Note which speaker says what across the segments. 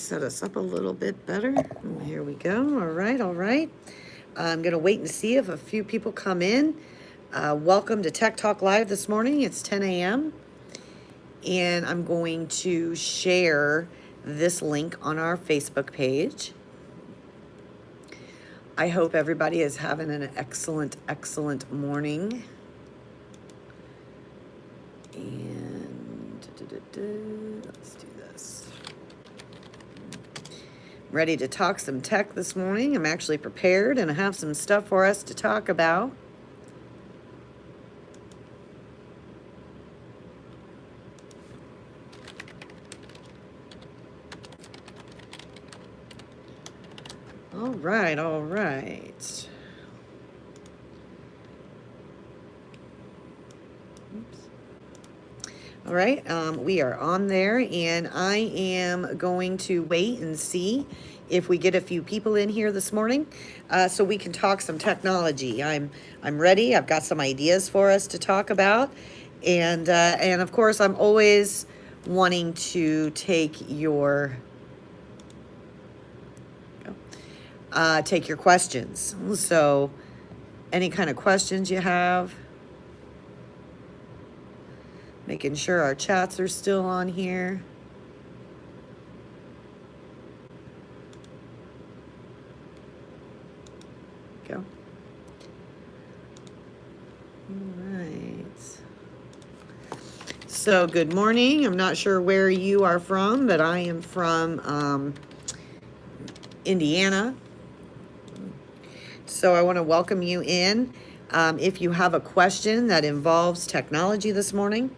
Speaker 1: set us up a little bit better. Here we go. All right, all right. I'm going to wait and see if a few people come in. Welcome to Tech Talk Live this morning. It's 10 a.m. And I'm going to share this link on our Facebook page. I hope everybody is having an excellent, excellent morning. And let's do this. Ready to talk some tech this morning. I'm actually prepared and I have some stuff for us to talk about. All right, all right. All right, we are on there, and I am going to wait and see if we get a few people in here this morning, so we can talk some technology. I'm ready. I've got some ideas for us to talk about, and of course, I'm always wanting to take your questions. So, any kind of questions you have. Making sure our chats are still on here. Go. All right. So good morning. I'm not sure where you are from, but I am from Indiana. So I want to welcome you in. If you have a question that involves technology this morning,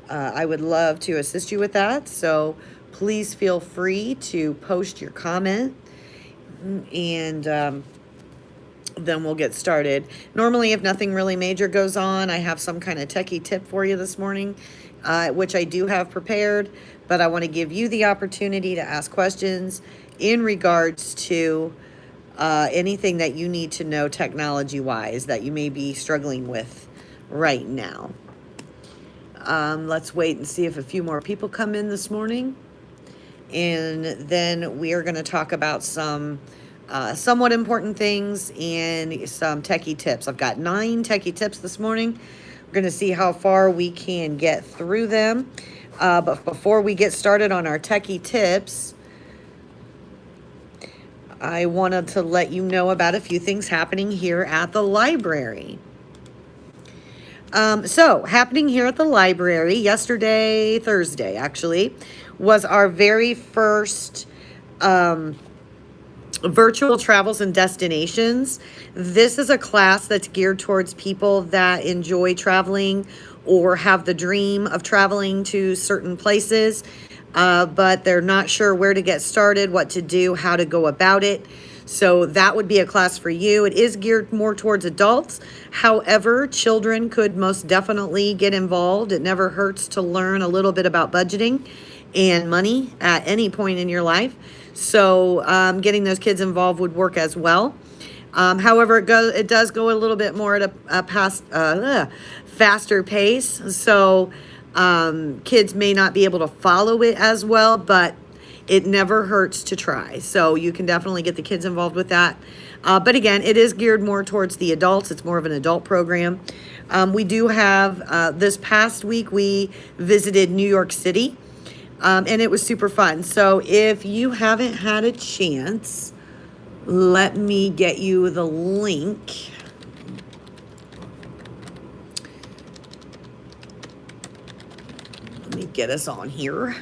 Speaker 1: I would love to assist you with that. So please feel free to post your comment, and then we'll get started. Normally, if nothing really major goes on, I have some kind of techie tip for you this morning, which I do have prepared, but I want to give you the opportunity to ask questions in regards to anything that you need to know technology-wise that you may be struggling with right now. Let's wait and see if a few more people come in this morning. And then we are going to talk about some somewhat important things and some techie tips. I've got 9 techie tips this morning. We're going to see how far we can get through them. But before we get started on our techie tips, I wanted to let you know about a few things happening here at the library. So happening here at the library yesterday, Thursday actually, was our very first virtual travels and destinations. This is a class that's geared towards people that enjoy traveling or have the dream of traveling to certain places, but they're not sure where to get started, what to do, how to go about it. So that would be a class for you. It is geared more towards adults. However, children could most definitely get involved. It never hurts to learn a little bit about budgeting and money at any point in your life. So getting those kids involved would work as well. However, it does go a little bit more at a faster pace. So kids may not be able to follow it as well, but it never hurts to try. So you can definitely get the kids involved with that. But again, it is geared more towards the adults. It's more of an adult program. We do have, this past week, we visited New York City, and it was super fun. So if you haven't had a chance, let me get you the link. Let me get us on here.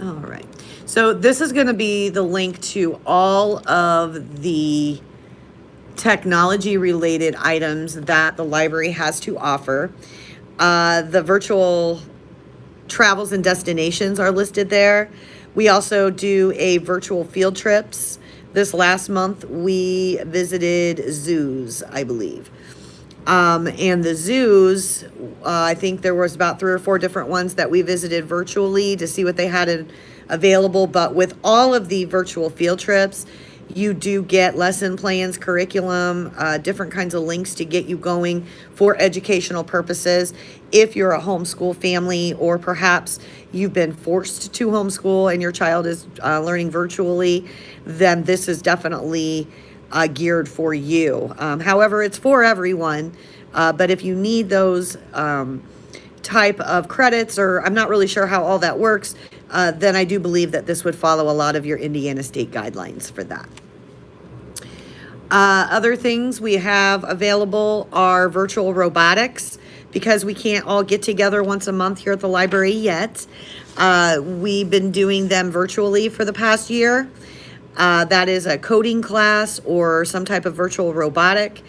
Speaker 1: All right. So this is going to be the link to all of the technology related items that the library has to offer. The virtual travels and destinations are listed there. We also do a virtual field trips. This last month we visited zoos, I believe. And the zoos, I think there was about 3 or 4 different ones that we visited virtually to see what they had available. But with all of the virtual field trips, you do get lesson plans, curriculum, different kinds of links to get you going for educational purposes. if you're a homeschool family, or perhaps you've been forced to homeschool and your child is learning virtually, then this is definitely geared for you. However, it's for everyone, but if you need those type of credits, or I'm not really sure how all that works, then I do believe that this would follow a lot of your Indiana state guidelines for that. Other things we have available are virtual robotics, because we can't all get together once a month here at the library yet. We've been doing them virtually for the past year. That is a coding class or some type of virtual robotic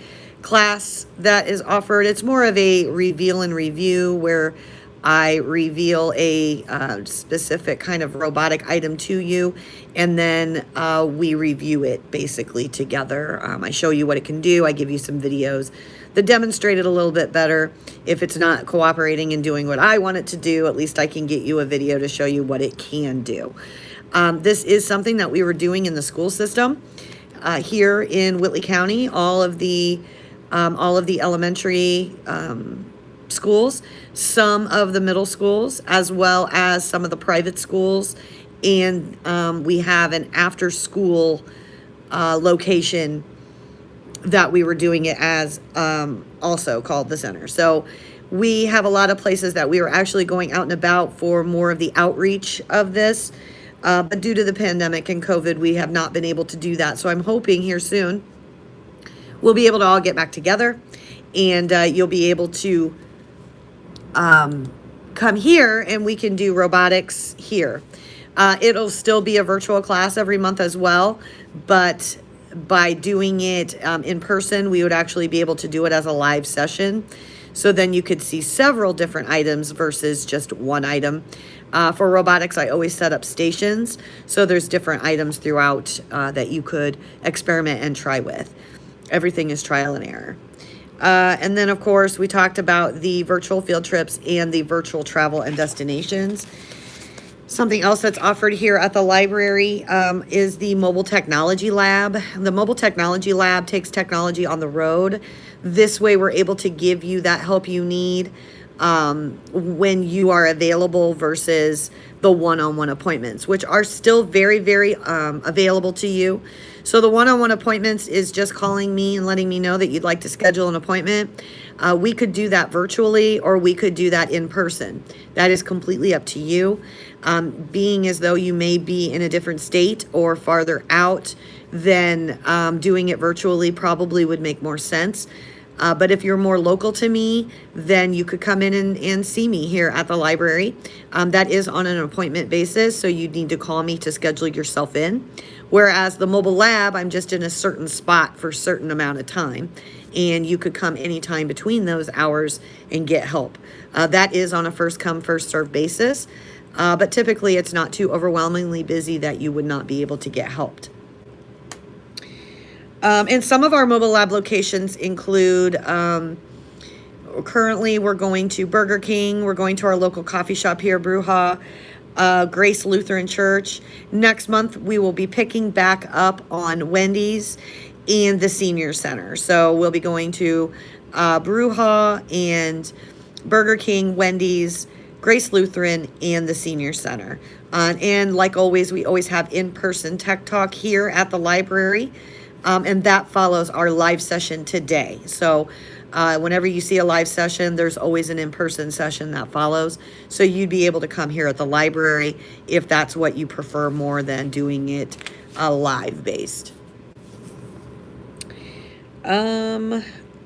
Speaker 1: class that is offered. It's more of a reveal and review, where I reveal a specific kind of robotic item to you, and then we review it basically together. I show you what it can do. I give you some videos that demonstrate it a little bit better. If it's not cooperating and doing what I want it to do, at least I can get you a video to show you what it can do. This is something that we were doing in the school system here in Whitley County. All of the elementary schools, some of the middle schools, as well as some of the private schools, and we have an after-school location that we were doing it as, also called the center. So we have a lot of places that we were actually going out and about for more of the outreach of this, but due to the pandemic and COVID, we have not been able to do that. So I'm hoping here soon we'll be able to all get back together, and you'll be able to come here and we can do robotics here. It'll still be a virtual class every month as well, but by doing it in person, we would actually be able to do it as a live session. So then you could see several different items versus just one item. For robotics, I always set up stations, so there's different items throughout that you could experiment and try with. Everything is trial and error. And then, of course, we talked about the virtual field trips and the virtual travel and destinations. Something else that's offered here at the library is the Mobile Technology Lab. The Mobile Technology Lab takes technology on the road. This way, we're able to give you that help you need when you are available versus the one-on-one appointments, which are still very, very available to you. So the one-on-one appointments is just calling me and letting me know that you'd like to schedule an appointment. We could do that virtually, or we could do that in person. That is completely up to you. Being as though you may be in a different state or farther out, then doing it virtually probably would make more sense. But if you're more local to me, then you could come in and see me here at the library. That is on an appointment basis, so you need to call me to schedule yourself in. Whereas the mobile lab, I'm just in a certain spot for a certain amount of time, and you could come anytime between those hours and get help. That is on a first come, first served basis, but typically it's not too overwhelmingly busy that you would not be able to get helped. And some of our mobile lab locations include, currently we're going to Burger King, we're going to our local coffee shop here, Bruja, Grace Lutheran Church. Next month, we will be picking back up on Wendy's and the Senior Center. So we'll be going to Bruja and Burger King, Wendy's, Grace Lutheran, and the Senior Center. And like always, we always have in-person tech talk here at the library. And that follows our live session today. So whenever you see a live session, there's always an in-person session that follows. So you'd be able to come here at the library if that's what you prefer more than doing it live-based. And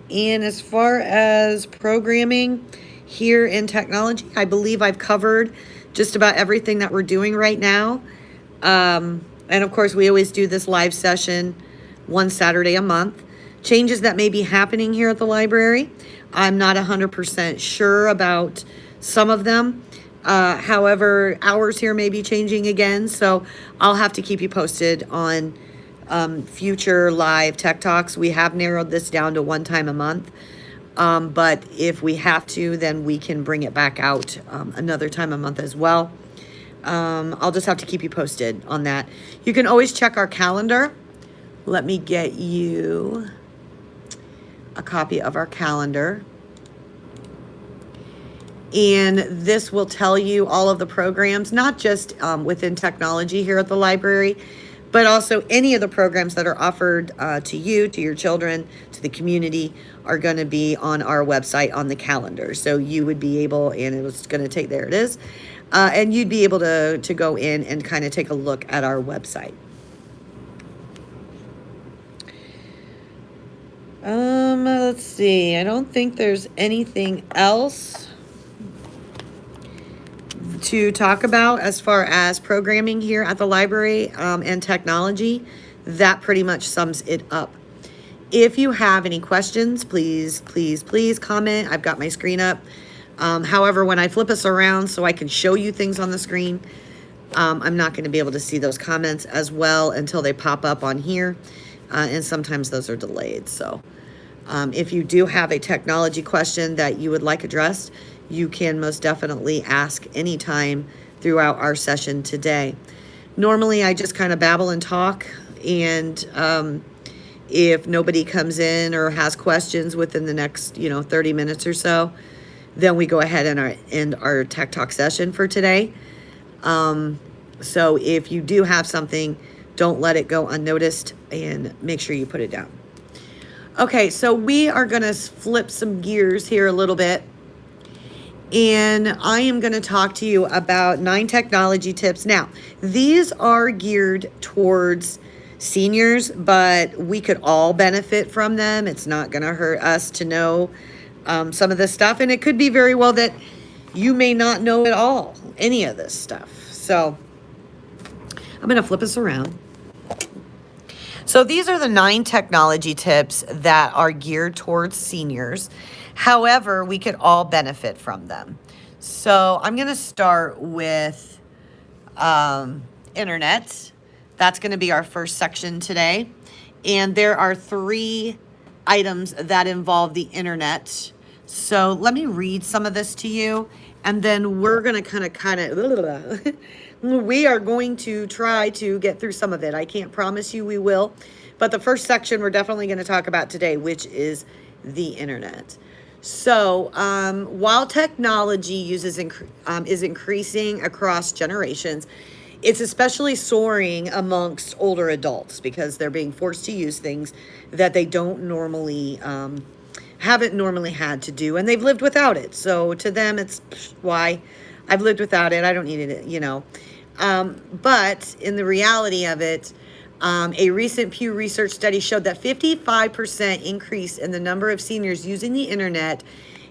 Speaker 1: as far as programming here in technology, I believe I've covered just about everything that we're doing right now. And of course, we always do this live session one Saturday a month. Changes that may be happening here at the library, I'm not 100% sure about some of them. However, hours here may be changing again, so I'll have to keep you posted on future live tech talks. We have narrowed this down to one time a month, but if we have to, then we can bring it back out another time a month as well. I'll just have to keep you posted on that. You can always check our calendar. Let me get you a copy of our calendar. And this will tell you all of the programs, not just within technology here at the library, but also any of the programs that are offered to you, to your children, to the community are going to be on our website on the calendar. So you would be able, and it was going to take, there it is, and you'd be able to go in and kind of take a look at our website. Let's see. I don't think there's anything else to talk about as far as programming here at the library and technology. That pretty much sums it up. If you have any questions, please comment. I've got my screen up. However, when I flip us around so I can show you things on the screen, I'm not going to be able to see those comments as well until they pop up on here. And sometimes those are delayed. So if you do have a technology question that you would like addressed, you can most definitely ask anytime throughout our session today. Normally, I just kind of babble and talk, and if nobody comes in or has questions within the next, 30 minutes or so, then we go ahead and end our Tech Talk session for today. So if you do have something, don't let it go unnoticed and make sure you put it down. Okay, so we are going to flip some gears here a little bit. And I am going to talk to you about 9 technology tips. Now, these are geared towards seniors, but we could all benefit from them. It's not going to hurt us to know some of this stuff. And it could be very well that you may not know at all any of this stuff. So I'm going to flip us around. So these are the 9 technology tips that are geared towards seniors. However, we could all benefit from them. So I'm going to start with internet. That's going to be our first section today. And there are 3 items that involve the internet. So let me read some of this to you, and then we're going to kind of we are going to try to get through some of it. I can't promise you we will, but the first section we're definitely going to talk about today, which is the internet. So while technology is increasing across generations, it's especially soaring amongst older adults because they're being forced to use things that they don't normally haven't normally had to do, and they've lived without it. So to them, it's why I've lived without it. I don't need it, But in the reality of it, a recent Pew Research study showed that 55% increase in the number of seniors using the internet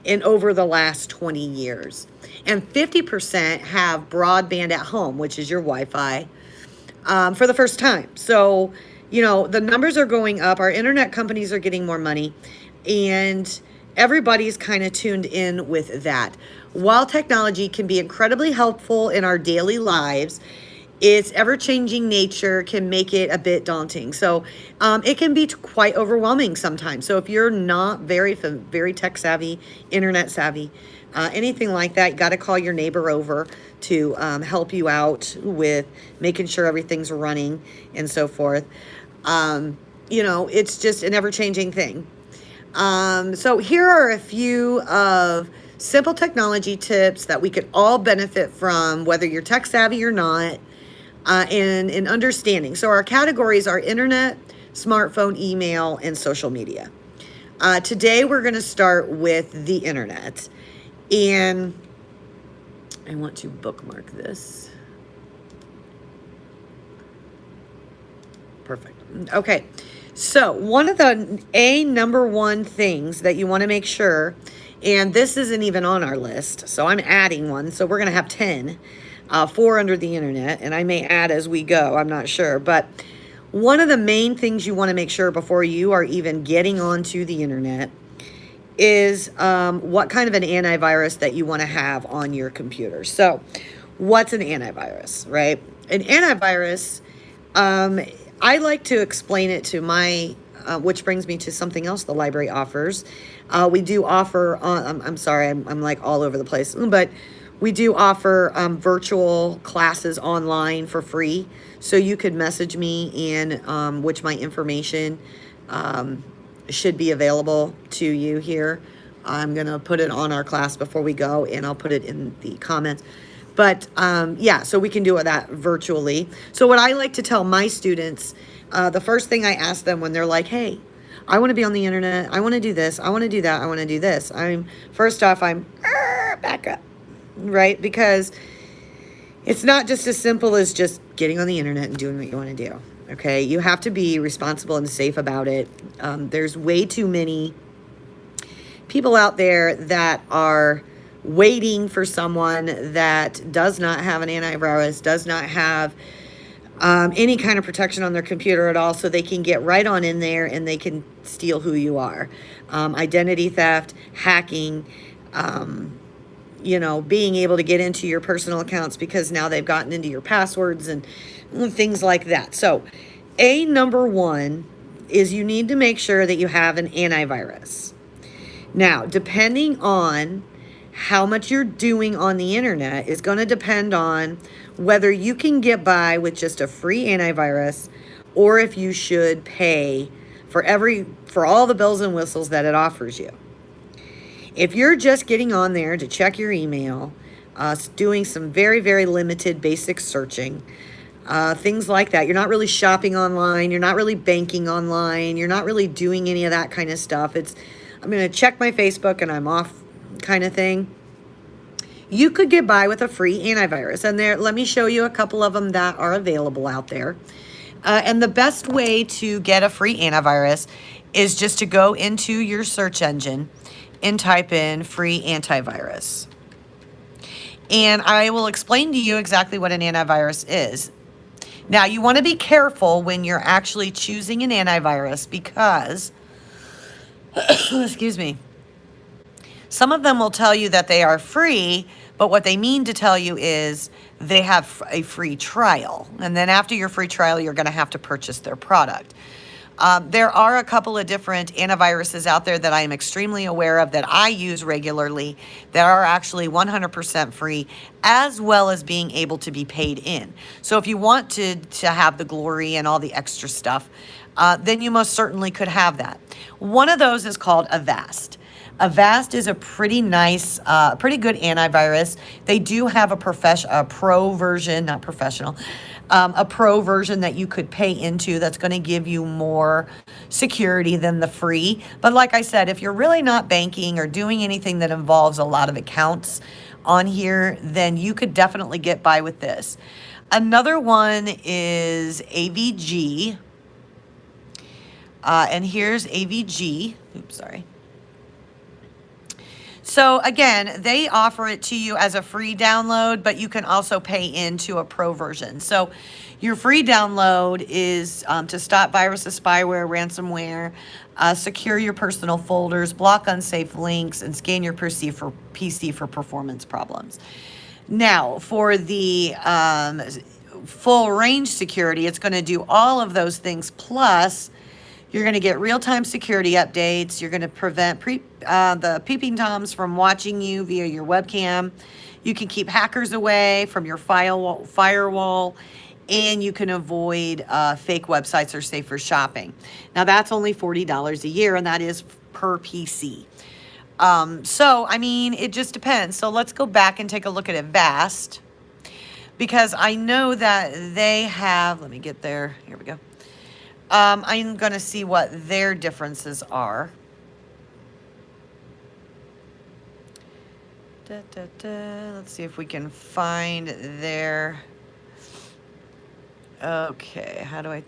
Speaker 1: in over the last 20 years. And 50% have broadband at home, which is your Wi-Fi, for the first time. So, the numbers are going up. Our internet companies are getting more money, and everybody's kind of tuned in with that. While technology can be incredibly helpful in our daily lives, its ever-changing nature can make it a bit daunting. So it can be quite overwhelming sometimes. So if you're not very tech savvy, internet savvy, anything like that, you got to call your neighbor over to help you out with making sure everything's running and so forth. It's just an ever-changing thing. So here are a few of simple technology tips that we could all benefit from, whether you're tech savvy or not, and in understanding. So our categories are internet, smartphone, email, and social media. Today we're going to start with the internet, and I want to bookmark this. Perfect. Okay. So one of the number one things that you want to make sure, and this isn't even on our list, so I'm adding one. So we're going to have 10, 4 under the internet, and I may add as we go. I'm not sure. But one of the main things you want to make sure before you are even getting onto the internet is what kind of an antivirus that you want to have on your computer. So what's an antivirus, right? An antivirus, I like to explain it to my, which brings me to something else the library offers. We do offer, I'm sorry, I'm like all over the place, but we do offer virtual classes online for free. So you could message me, and which my information should be available to you here I'm going to put it on our class before we go, and I'll put it in the comments. But yeah, so we can do that virtually. So what I like to tell my students, the first thing I ask them when they're like, hey, I want to be on the internet, I want to do this, I want to do that, I want to do this. First off, back up, right? Because it's not just as simple as just getting on the internet and doing what you want to do. Okay, you have to be responsible and safe about it. There's way too many people out there that are waiting for someone that does not have an antivirus, does not have any kind of protection on their computer at all, so they can get right on in there and they can steal who you are. Identity theft, hacking, being able to get into your personal accounts because now they've gotten into your passwords and things like that. So, number one is you need to make sure that you have an antivirus. Now, depending on how much you're doing on the internet is going to depend on whether you can get by with just a free antivirus or if you should pay for all the bells and whistles that it offers you. If you're just getting on there to check your email, doing some very, very limited basic searching, things like that, you're not really shopping online, you're not really banking online, you're not really doing any of that kind of stuff. I'm going to check my Facebook and I'm off kind of thing. You could get by with a free antivirus. And let me show you a couple of them that are available out there. And the best way to get a free antivirus is just to go into your search engine and type in free antivirus. And I will explain to you exactly what an antivirus is. Now, you want to be careful when you're actually choosing an antivirus because, excuse me, some of them will tell you that they are free, but what they mean to tell you is they have a free trial. And then after your free trial, you're going to have to purchase their product. There are a couple of different antiviruses out there that I am extremely aware of that I use regularly that are actually 100% free, as well as being able to be paid in. So if you want to have the glory and all the extra stuff, then you most certainly could have that. One of those is called Avast. Avast is a pretty nice, pretty good antivirus. They do have a pro version, not professional, a pro version that you could pay into that's going to give you more security than the free. But like I said, if you're really not banking or doing anything that involves a lot of accounts on here, then you could definitely get by with this. Another one is AVG. And here's AVG. Oops, sorry. So again, they offer it to you as a free download, but you can also pay into a pro version. So your free download is to stop viruses, spyware, ransomware, secure your personal folders, block unsafe links, and scan your PC for performance problems. Now, for the full range security, it's going to do all of those things, plus you're going to get real-time security updates. You're going to prevent the peeping toms from watching you via your webcam. You can keep hackers away from your firewall, and you can avoid fake websites or safer shopping. Now, that's only $40 a year, and that is per PC. So, I mean, it just depends. So let's go back and take a look at Avast, because I know that they have, let me get there. Here we go. I'm going to see what their differences are. Let's see if we can find their... Okay, how do I...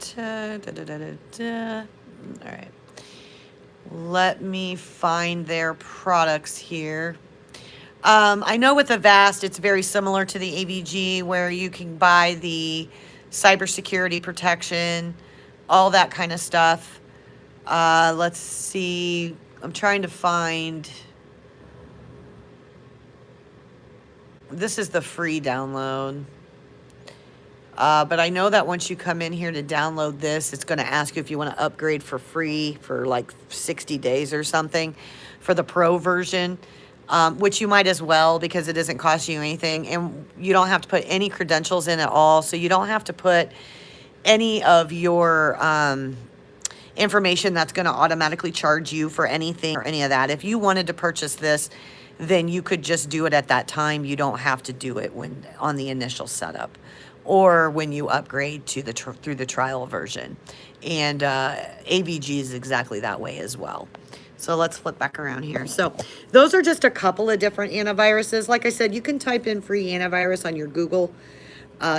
Speaker 1: All right. Let me find their products here. I know with Avast, it's very similar to the AVG, where you can buy the cybersecurity protection, all that kind of stuff. Let's see. I'm trying to find... This is the free download. But I know that once you come in here to download this, it's going to ask you if you want to upgrade for free for like 60 days or something for the pro version, which you might as well, because it doesn't cost you anything. And you don't have to put any credentials in at all. So you don't have to put any of your information that's going to automatically charge you for anything or any of that. If you wanted to purchase this, then you could just do it at that time. You don't have to do it when on the initial setup or when you upgrade to the through the trial version. And AVG is exactly that way as well. So let's flip back around here. So those are just a couple of different antiviruses. Like I said, you can type in free antivirus on your Google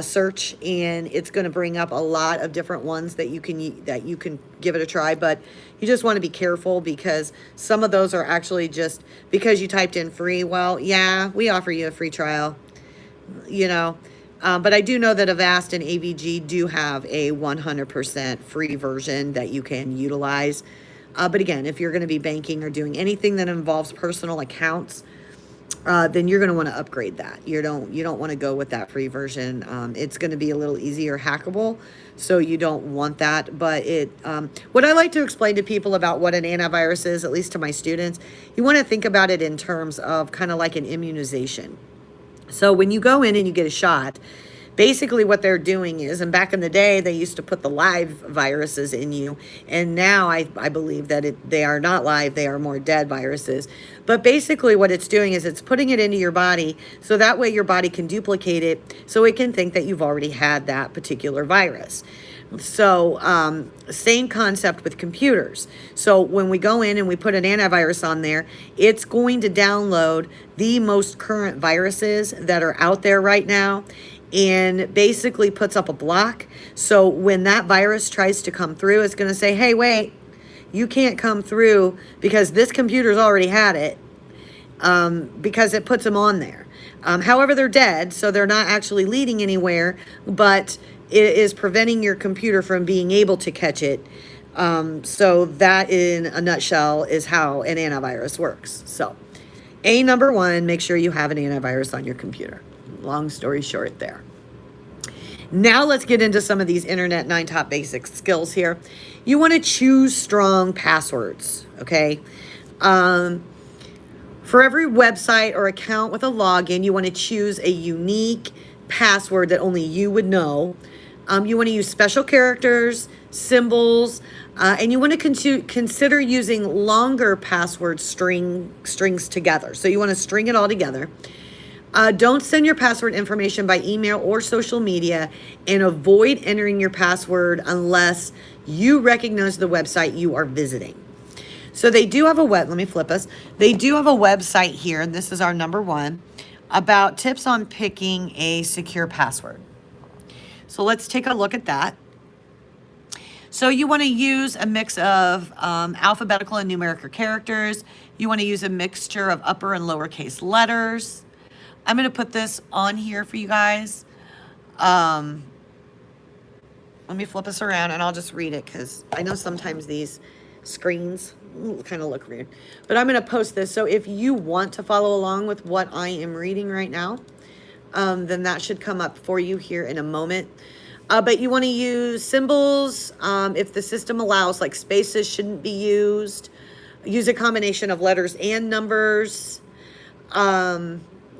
Speaker 1: search, and it's going to bring up a lot of different ones that you can give it a try. But you just want to be careful, because some of those are actually just because you typed in free. Well, yeah, we offer you a free trial, you know. But I do know that Avast and AVG do have a 100% free version that you can utilize. But again, if you're going to be banking or doing anything that involves personal accounts, then you're going to want to upgrade that. You don't want to go with that free version. It's going to be a little easier hackable, so you don't want that. But what I like to explain to people about what an antivirus is, at least to my students, you want to think about it in terms of kind of like an immunization. So when you go in and you get a shot, basically what they're doing is, and back in the day, they used to put the live viruses in you. And now I believe that they are not live, they are more dead viruses. But basically what it's doing is it's putting it into your body, so that way your body can duplicate it, so it can think that you've already had that particular virus. So same concept with computers. So when we go in and we put an antivirus on there, it's going to download the most current viruses that are out there right now, and basically puts up a block. So when that virus tries to come through, it's going to say, hey, wait, you can't come through because this computer's already had it, because it puts them on there. However, they're dead, so they're not actually leading anywhere, but it is preventing your computer from being able to catch it. So that, in a nutshell, is how an antivirus works. So number one, make sure you have an antivirus on your computer. Long story short there. Now let's get into some of these Internet 9 top basic skills here. You want to choose strong passwords, okay? For every website or account with a login, you want to choose a unique password that only you would know. You want to use special characters, symbols, and you want to consider using longer password strings together. So you want to string it all together. Don't send your password information by email or social media, and avoid entering your password unless you recognize the website you are visiting. So they do have let me flip us. They do have a website here, and this is our number one, about tips on picking a secure password. So let's take a look at that. So you want to use a mix of alphabetical and numerical characters. You want to use a mixture of upper and lowercase letters. I'm going to put this on here for you guys. Let me flip us around and I'll just read it, because I know sometimes these screens kind of look weird. But I'm going to post this. So if you want to follow along with what I am reading right now, then that should come up for you here in a moment. But you want to use symbols. If the system allows, like spaces shouldn't be used. Use a combination of letters and numbers.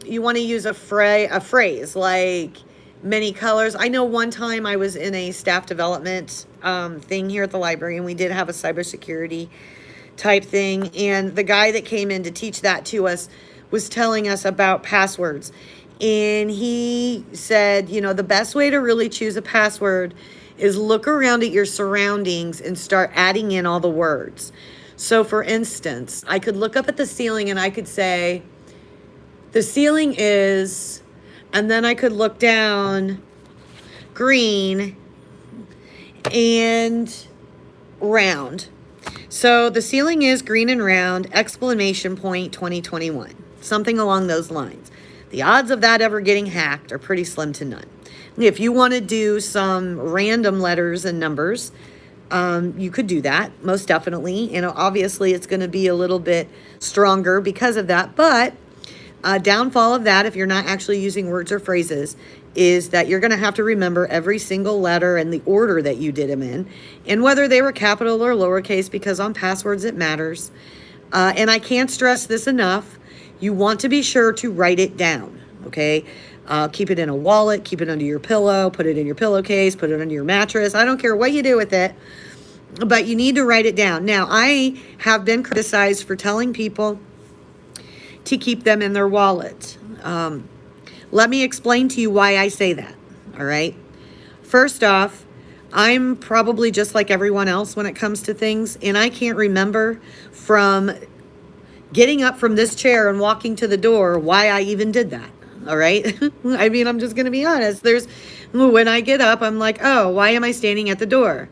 Speaker 1: You want to use a phrase like many colors. I know one time I was in a staff development thing here at the library, and we did have a cybersecurity type thing. And the guy that came in to teach that to us was telling us about passwords. And he said, you know, the best way to really choose a password is look around at your surroundings and start adding in all the words. So for instance, I could look up at the ceiling and I could say, the ceiling is, and then I could look down, green and round. So the ceiling is green and round, exclamation point 2021, something along those lines. The odds of that ever getting hacked are pretty slim to none. If you want to do some random letters and numbers, you could do that, most definitely. And obviously it's going to be a little bit stronger because of that. But downfall of that, if you're not actually using words or phrases, is that you're going to have to remember every single letter and the order that you did them in, and whether they were capital or lowercase, because on passwords it matters. And I can't stress this enough. You want to be sure to write it down, okay? Keep it in a wallet, keep it under your pillow, put it in your pillowcase, put it under your mattress. I don't care what you do with it. but you need to write it down. Now, I have been criticized for telling people to keep them in their wallet. Let me explain to you why I say that. All right. First off, I'm probably just like everyone else when it comes to things, and I can't remember from getting up from this chair and walking to the door why I even did that. All right. I mean, I'm just going to be honest. When I get up, I'm like, oh, why am I standing at the door?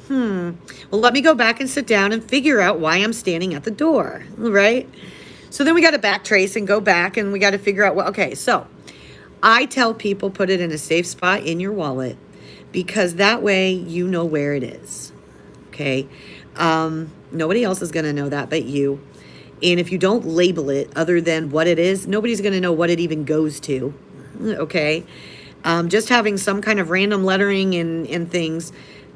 Speaker 1: Well, let me go back and sit down and figure out why I'm standing at the door. Right. So then we got to backtrace and go back, and we got to figure out, well, okay, so I tell people put it in a safe spot in your wallet, because that way you know where it is. Okay. Nobody else is going to know that but you. And if you don't label it other than what it is, nobody's going to know what it even goes to. Okay. Just having some kind of random lettering and things,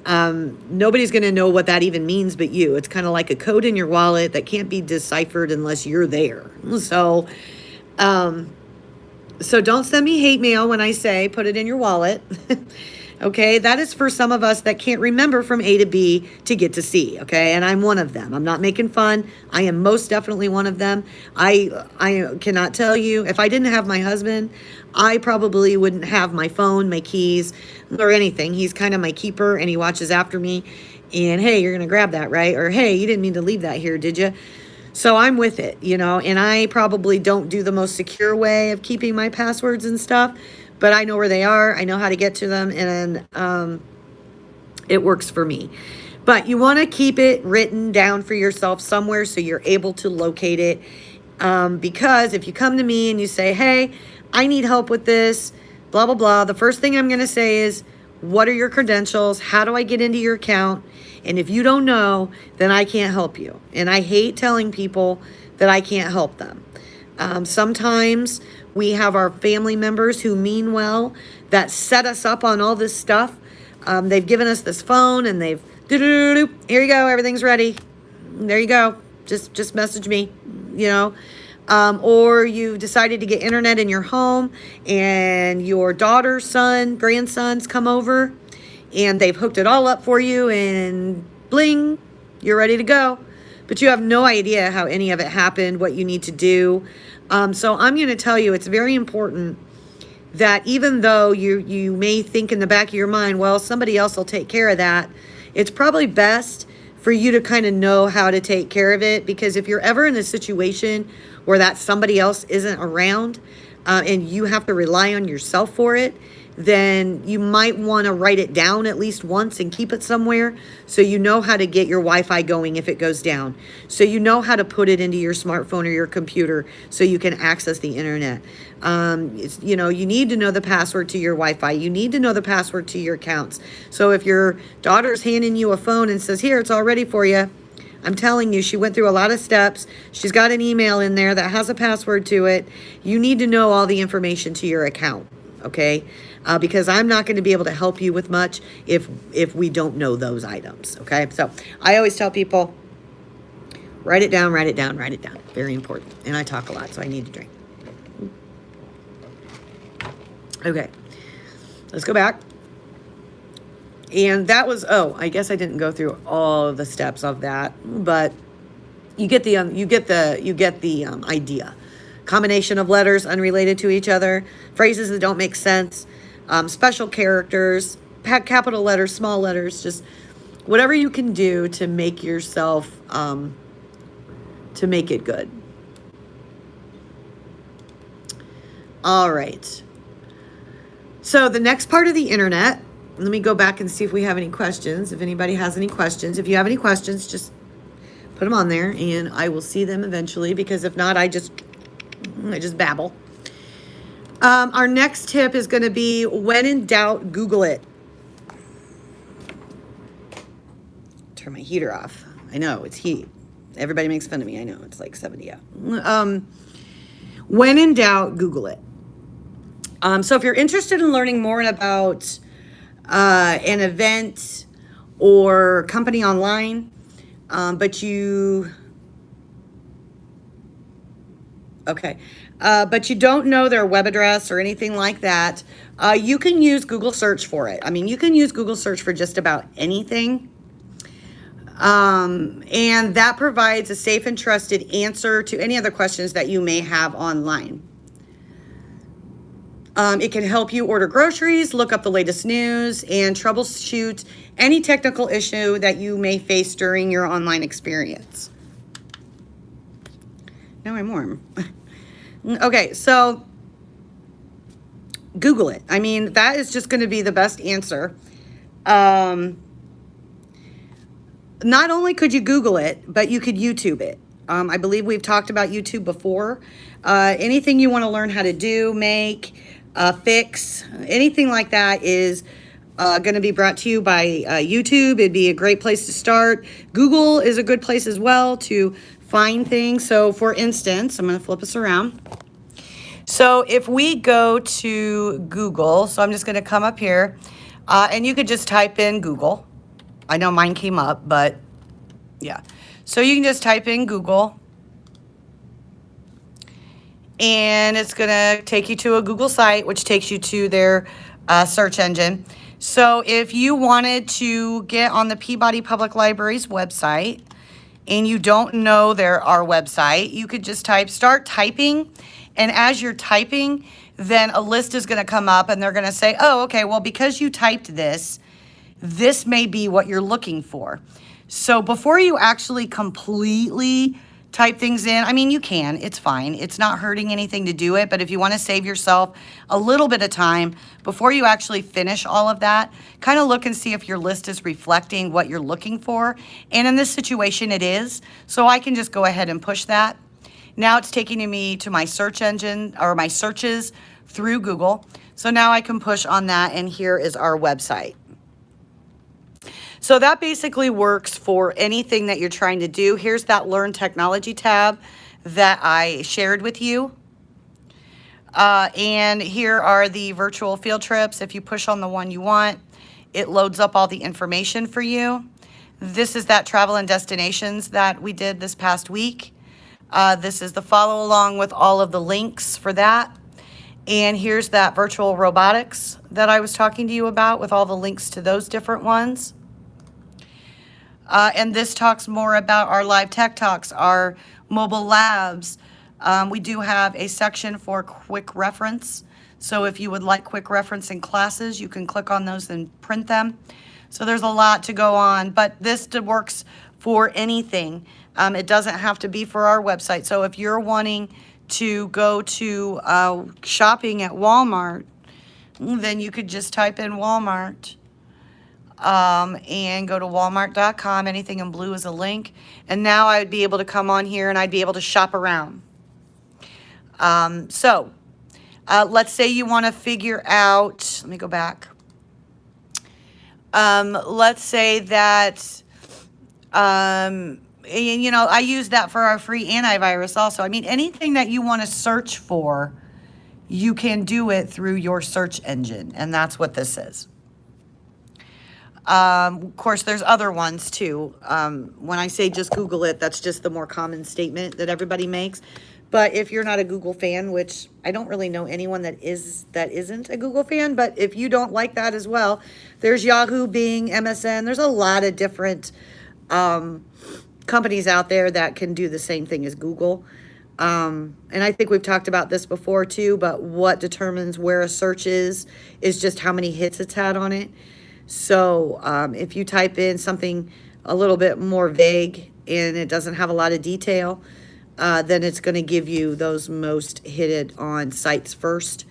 Speaker 1: nobody's going to know what that even means but you. It's kind of like a code in your wallet that can't be deciphered unless you're there. So don't send me hate mail when I say put it in your wallet. Okay, that is for some of us that can't remember from A to B to get to C, okay? And I'm one of them. I'm not making fun. I am most definitely one of them. I cannot tell you, if I didn't have my husband, I probably wouldn't have my phone, my keys, or anything. He's kind of my keeper, and he watches after me. And, hey, you're going to grab that, right? Or, hey, you didn't mean to leave that here, did you? So I'm with it, and I probably don't do the most secure way of keeping my passwords and stuff, but I know where they are. I know how to get to them, and it works for me. But you want to keep it written down for yourself somewhere so you're able to locate it, because if you come to me and you say, hey, I need help with this, blah, blah, blah, the first thing I'm going to say is, what are your credentials? How do I get into your account? And if you don't know, then I can't help you. And I hate telling people that I can't help them. Sometimes we have our family members who mean well that set us up on all this stuff. They've given us this phone and they've, here you go, everything's ready. There you go. Just message me, or you've decided to get internet in your home and your daughter, son, grandsons come over and they've hooked it all up for you and bling, you're ready to go. But you have no idea how any of it happened, what you need to do. So I'm going to tell you, it's very important that even though you may think in the back of your mind, well, somebody else will take care of that, it's probably best for you to kind of know how to take care of it. Because if you're ever in a situation where that somebody else isn't around and you have to rely on yourself for it, then you might want to write it down at least once and keep it somewhere so you know how to get your Wi-Fi going if it goes down. So you know how to put it into your smartphone or your computer so you can access the internet. You need to know the password to your Wi-Fi. You need to know the password to your accounts. So if your daughter's handing you a phone and says, here, it's all ready for you, I'm telling you, she went through a lot of steps. She's got an email in there that has a password to it. You need to know all the information to your account, okay? Because I'm not going to be able to help you with much if we don't know those items, okay? So I always tell people, write it down, write it down, write it down. Very important. And I talk a lot, so I need to drink. Okay, let's go back. And that was, I guess I didn't go through all of the steps of that, but you get the idea. Combination of letters unrelated to each other, phrases that don't make sense, special characters, capital letters, small letters, just whatever you can do to make yourself, to make it good. All right. So the next part of the internet, let me go back and see if we have any questions. If anybody has any questions, if you have any questions, just put them on there and I will see them eventually, because if not, I just babble. Our next tip is going to be, when in doubt, Google it. Turn my heater off. I know, it's heat. Everybody makes fun of me. I know, it's like 70 out. When in doubt, Google it. So if you're interested in learning more about an event or company online, but you don't know their web address or anything like that, you can use Google search for it. I mean, you can use Google search for just about anything. And that provides a safe and trusted answer to any other questions that you may have online. It can help you order groceries, look up the latest news, and troubleshoot any technical issue that you may face during your online experience. Now I'm warm. Okay, so Google it. I mean, that is just going to be the best answer. Not only could you Google it, but you could YouTube it. I believe we've talked about YouTube before. Anything you want to learn how to do, make, fix, anything like that is going to be brought to you by YouTube. It'd be a great place to start. Google is a good place as well to find things. So for instance, I'm going to flip us around. So if we go to Google, so I'm just going to come up here, and you could just type in Google. I know mine came up, but yeah. So you can just type in Google, and it's going to take you to a Google site, which takes you to their search engine. So if you wanted to get on the Peabody Public Library's website and you don't know our website, you could just start typing. And as you're typing, then a list is going to come up and they're going to say, oh, okay, well, because you typed this, this may be what you're looking for. So before you actually completely type things in, I mean, you can, it's fine. It's not hurting anything to do it. But if you want to save yourself a little bit of time before you actually finish all of that, kind of look and see if your list is reflecting what you're looking for. And in this situation, it is. So I can just go ahead and push that. Now it's taking me to my search engine or my searches through Google. So now I can push on that, and here is our website. So that basically works for anything that you're trying to do. Here's that Learn Technology tab that I shared with you. And here are the virtual field trips. If you push on the one you want, it loads up all the information for you. This is that travel and destinations that we did this past week. This is the follow along with all of the links for that. And here's that virtual robotics that I was talking to you about with all the links to those different ones. And this talks more about our live tech talks, our mobile labs. We do have a section for quick reference. So if you would like quick reference in classes, you can click on those and print them. So there's a lot to go on, but this works for anything. It doesn't have to be for our website. So if you're wanting to go to shopping at Walmart, then you could just type in Walmart and go to walmart.com. Anything in blue is a link. And now I would be able to come on here and I'd be able to shop around. So let's say you want to figure out, let me go back. Let's say that, and, you know, I use that for our free antivirus also. I mean, anything that you want to search for, you can do it through your search engine. And that's what this is. Of course, there's other ones too. When I say just Google it, that's just the more common statement that everybody makes. But if you're not a Google fan, which I don't really know anyone that isn't a Google fan, but if you don't like that as well, there's Yahoo, Bing, MSN. There's a lot of different companies out there that can do the same thing as Google. And I think we've talked about this before too, but what determines where a search is just how many hits it's had on it. So if you type in something a little bit more vague and it doesn't have a lot of detail, then it's going to give you those most hitted on sites first.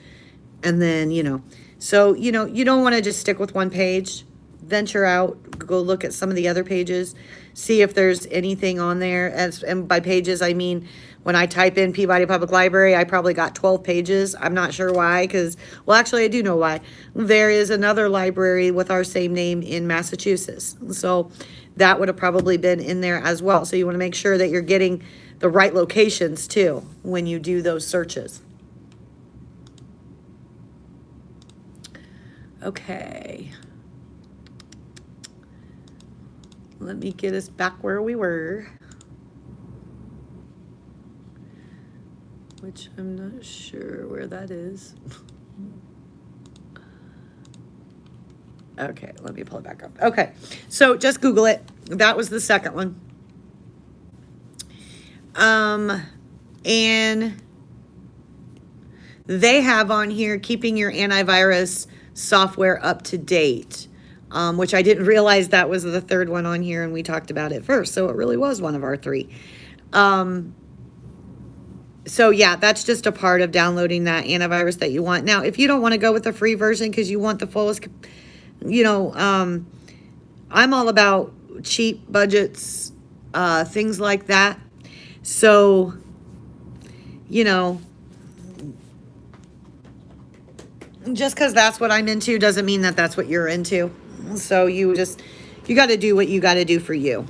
Speaker 1: And then, you know, so, you know, you don't want to just stick with one page. Venture out, go look at some of the other pages, see if there's anything on there. And by pages, I mean, when I type in Peabody Public Library, I probably got 12 pages. I'm not sure why, because, well, actually, I do know why. There is another library with our same name in Massachusetts. So that would have probably been in there as well. So you want to make sure that you're getting the right locations, too, when you do those searches. Okay. Let me get us back where we were. Which I'm not sure where that is. Okay, let me pull it back up. Okay, so just Google it. That was the second one. And they have on here keeping your antivirus software up to date, which I didn't realize that was the third one on here, and we talked about it first. So it really was one of our three. So yeah, that's just a part of downloading that antivirus that you want. Now, if you don't want to go with the free version because you want the fullest, I'm all about cheap budgets, things like that. So, just because that's what I'm into doesn't mean that that's what you're into. So you got to do what you got to do for you.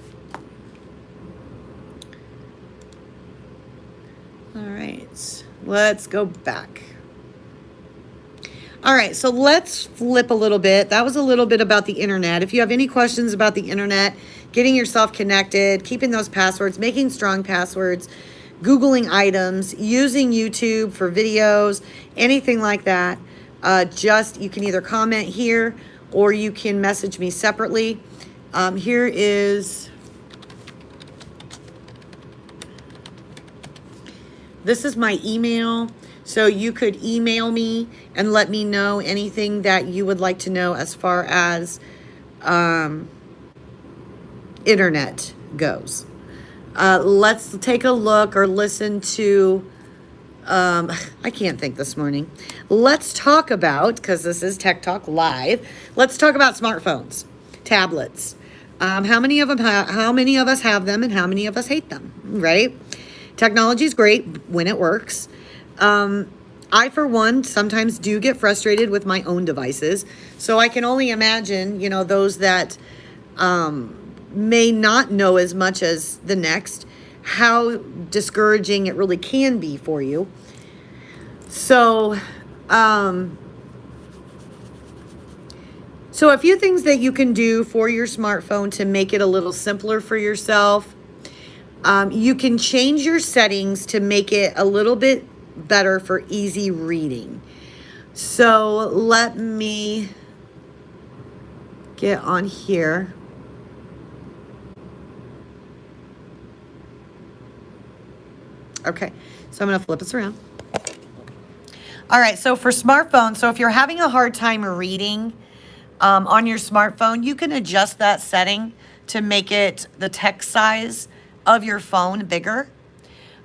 Speaker 1: All right, let's go back. All right, so let's flip a little bit. That was a little bit about the internet. If you have any questions about the internet, getting yourself connected, keeping those passwords, making strong passwords, Googling items, using YouTube for videos, anything like that, you can either comment here or you can message me separately. Here is, this is my email. So you could email me and let me know anything that you would like to know as far as internet goes. Let's take a look or listen to, I can't think this morning. Let's talk about, because this is Tech Talk Live, let's talk about smartphones, tablets. How many of us have them and how many of us hate them, right? Technology is great when it works. I, for one, sometimes do get frustrated with my own devices. So I can only imagine, those that may not know as much as the next, how discouraging it really can be for you. So, so a few things that you can do for your smartphone to make it a little simpler for yourself. You can change your settings to make it a little bit better for easy reading. So let me get on here. Okay, so I'm going to flip this around. All right, so for smartphones, so if you're having a hard time reading on your smartphone, you can adjust that setting to make it the text size of your phone bigger.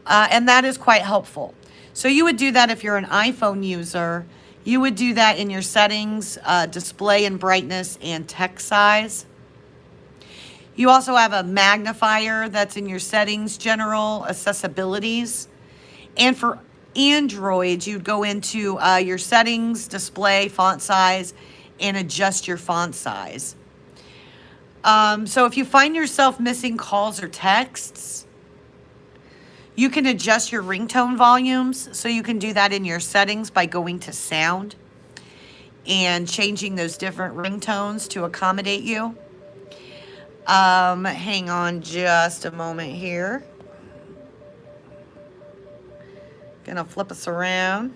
Speaker 1: And that is quite helpful. So you would do that if you're an iPhone user. You would do that in your settings, display and brightness and text size. You also have a magnifier that's in your settings, general accessibilities. And for Android, you'd go into your settings, display, font size, and adjust your font size. So if you find yourself missing calls or texts, you can adjust your ringtone volumes. So you can do that in your settings by going to sound and changing those different ringtones to accommodate you. Hang on just a moment here. Gonna flip us around.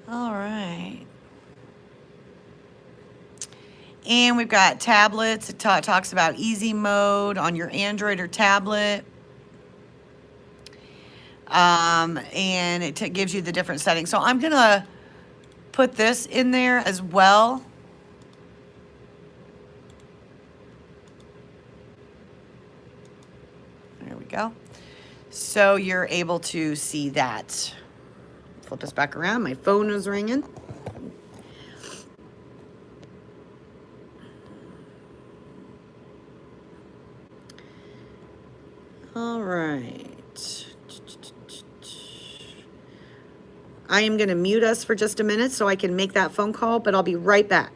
Speaker 1: All right. And we've got tablets. It talks about easy mode on your Android or tablet. And it gives you the different settings. So I'm going to put this in there as well. There we go. So you're able to see that. Flip this back around. My phone is ringing. All right. I am going to mute us for just a minute so I can make that phone call, but I'll be right back.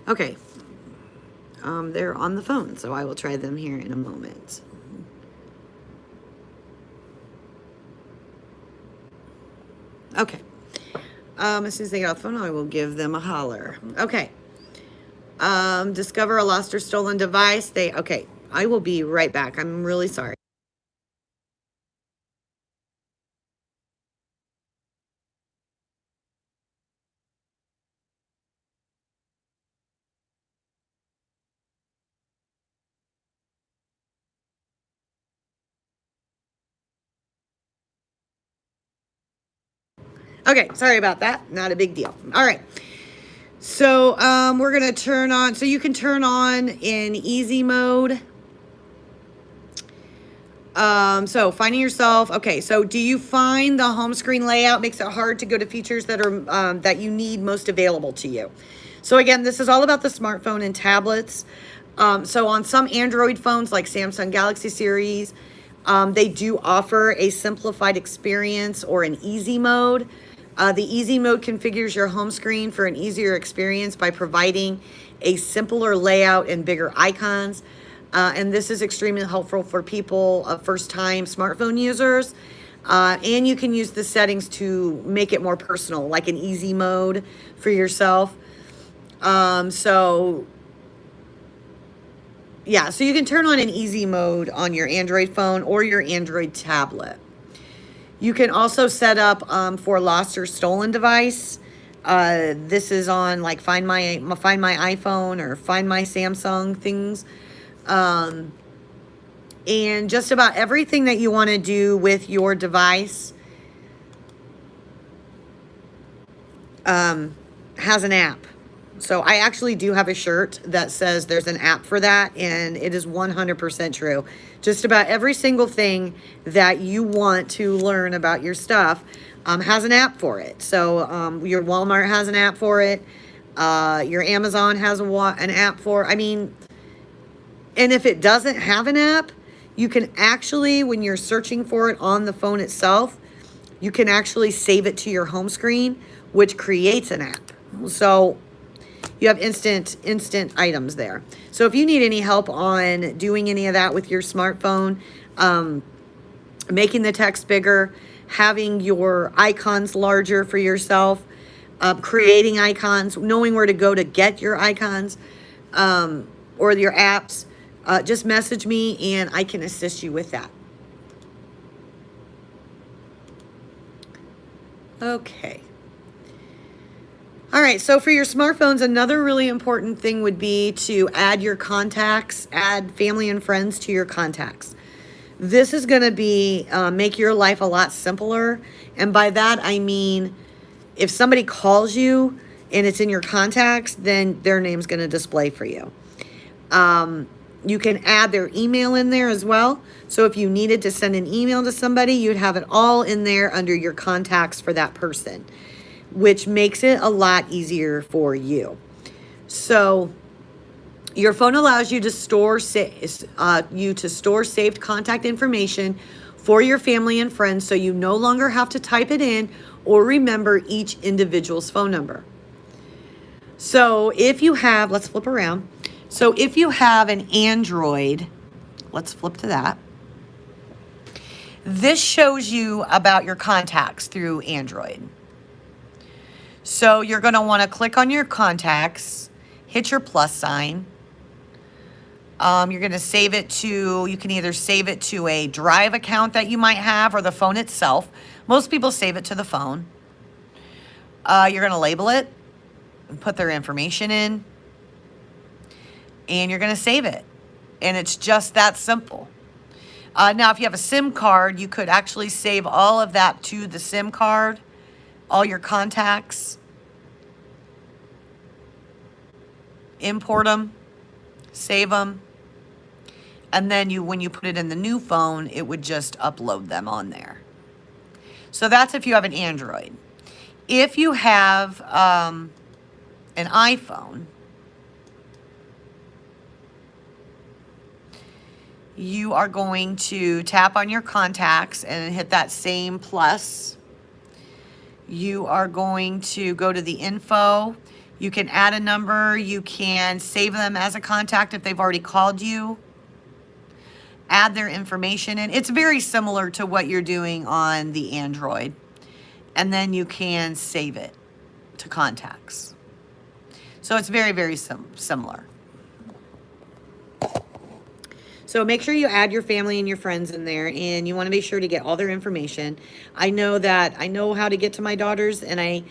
Speaker 1: Okay. They're on the phone, so I will try them here in a moment. Okay. As soon as they get off the phone, I will give them a holler. Okay. Discover a lost or stolen device. Okay, I will be right back. I'm really sorry. Okay, sorry about that. Not a big deal. All right. So we're going to turn on, so you can turn on in easy mode. So finding yourself. Okay, so do you find the home screen layout makes it hard to go to features that are that you need most available to you? So again, this is all about the smartphone and tablets. So on some Android phones like Samsung Galaxy series, they do offer a simplified experience or an easy mode. The easy mode configures your home screen for an easier experience by providing a simpler layout and bigger icons. And this is extremely helpful for people, first-time smartphone users. And you can use the settings to make it more personal, like an easy mode for yourself. So you can turn on an easy mode on your Android phone or your Android tablet. You can also set up for lost or stolen device. This is on like Find My iPhone or Find My Samsung things. And just about everything that you want to do with your device has an app. So I actually do have a shirt that says there's an app for that, and it is 100% true. Just about every single thing that you want to learn about your stuff has an app for it. So your Walmart has an app for it. Your Amazon has an app for it. I mean, and if it doesn't have an app, you can actually, when you're searching for it on the phone itself, you can actually save it to your home screen, which creates an app. So you have instant items there. So if you need any help on doing any of that with your smartphone, making the text bigger, having your icons larger for yourself, creating icons, knowing where to go to get your icons, or your apps, just message me and I can assist you with that. Okay. All right, so for your smartphones, another really important thing would be to add your contacts, add family and friends to your contacts. This is going to be make your life a lot simpler. And by that, I mean, if somebody calls you and it's in your contacts, then their name's going to display for you. You can add their email in there as well. So if you needed to send an email to somebody, you'd have it all in there under your contacts for that person, which makes it a lot easier for you. So your phone allows you to store saved contact information for your family and friends, so you no longer have to type it in or remember each individual's phone number. So if you have, let's flip around. So if you have an Android, let's flip to that. This shows you about your contacts through Android. So you're going to want to click on your contacts, hit your plus sign. You're going to save it to, you can either save it to a Drive account that you might have or the phone itself. Most people save it to the phone. You're going to label it and put their information in. And you're going to save it. And it's just that simple. Now, if you have a SIM card, you could actually save all of that to the SIM card, all your contacts, import them, save them, and then when you put it in the new phone, it would just upload them on there. So that's if you have an Android. If you have an iPhone, you are going to tap on your contacts and hit that same plus. You are going to go to the info. You can add a number. You can save them as a contact if they've already called you. Add their information in. It's very similar to what you're doing on the Android. And then you can save it to contacts. So it's very, very similar. So make sure you add your family and your friends in there, and you want to be sure to get all their information. I know how to get to my daughter's and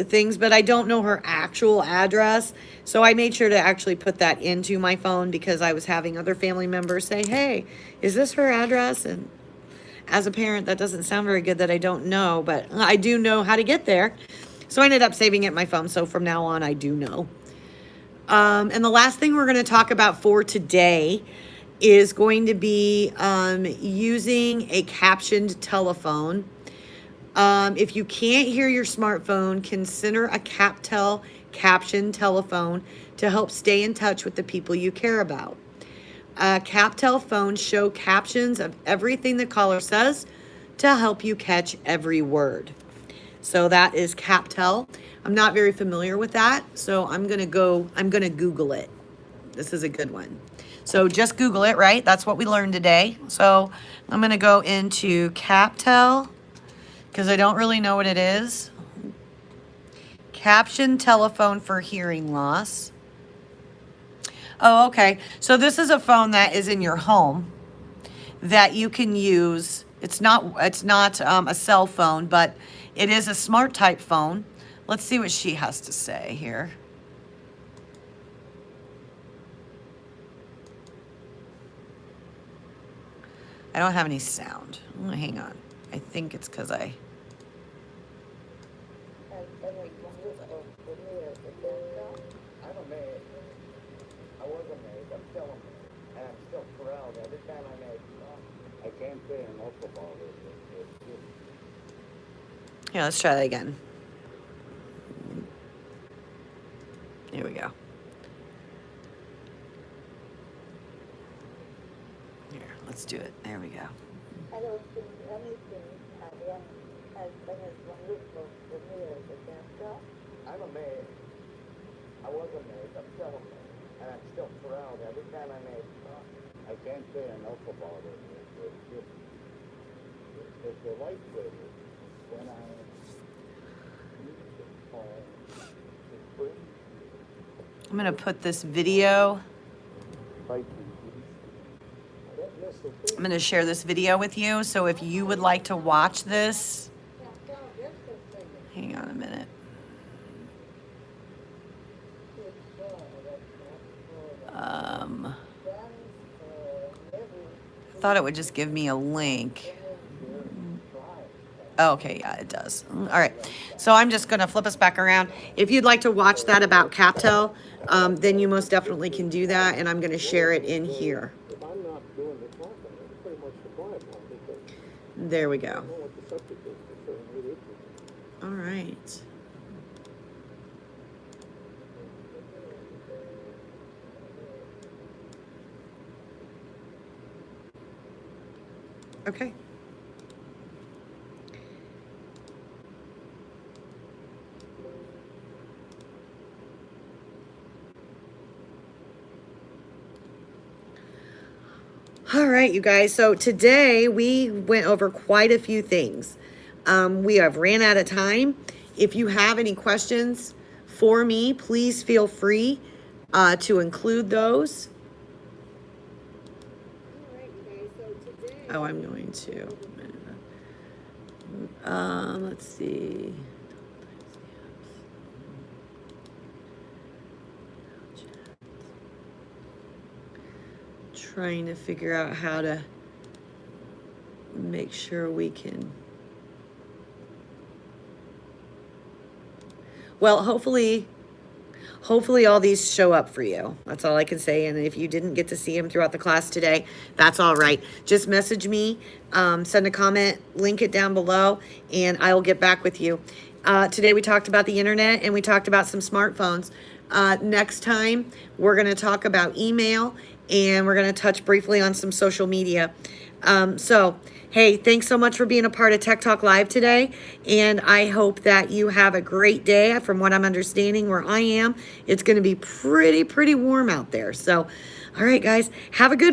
Speaker 1: things, but I don't know her actual address. So I made sure to actually put that into my phone because I was having other family members say, hey, is this her address? And as a parent, that doesn't sound very good that I don't know, but I do know how to get there. So I ended up saving it in my phone. So from now on, I do know. And the last thing we're going to talk about for today is going to be using a captioned telephone. If you can't hear your smartphone, consider a CapTel captioned telephone to help stay in touch with the people you care about. CapTel phones show captions of everything the caller says to help you catch every word. So that is CapTel. I'm not very familiar with that, so I'm gonna Google it. This is a good one. So just Google it, right? That's what we learned today. So I'm gonna go into CapTel because I don't really know what it is. Caption telephone for hearing loss. Oh, okay. So this is a phone that is in your home that you can use. It's not a cell phone, but it is a smart type phone. Let's see what she has to say here. I don't have any sound. Oh, hang on. I think it's because I Yeah, let's try that again. Here we go. Here, let's do it. There we go.
Speaker 2: I don't think anything as wonderful for me as a dancer. I'm amazed. I was amazed. I'm still amazed. And I'm still thrilled every time I make I can't say enough about it. It's a lifesaver. When I
Speaker 1: I'm going to put this video. I'm going to share this video with you. So if you would like to watch this, hang on a minute. I thought it would just give me a link. Oh, okay, yeah, it does. All right, so I'm just going to flip us back around. If you'd like to watch that about CapTel, then you most definitely can do that, and I'm going to share it in here. There we go. All right. Okay. All right, you guys. So today we went over quite a few things. We have ran out of time. If you have any questions for me, please feel free to include those. Oh, I'm going to. Let's see. Trying to figure out how to make sure we can. Well, hopefully all these show up for you. That's all I can say. And if you didn't get to see them throughout the class today, that's all right. Just message me, send a comment, link it down below, and I will get back with you. Today we talked about the internet and we talked about some smartphones. Next time, we're going to talk about email and we're going to touch briefly on some social media. So, hey, thanks so much for being a part of Tech Talk Live today. And I hope that you have a great day. From what I'm understanding where I am, it's going to be pretty warm out there. So, all right, guys, have a good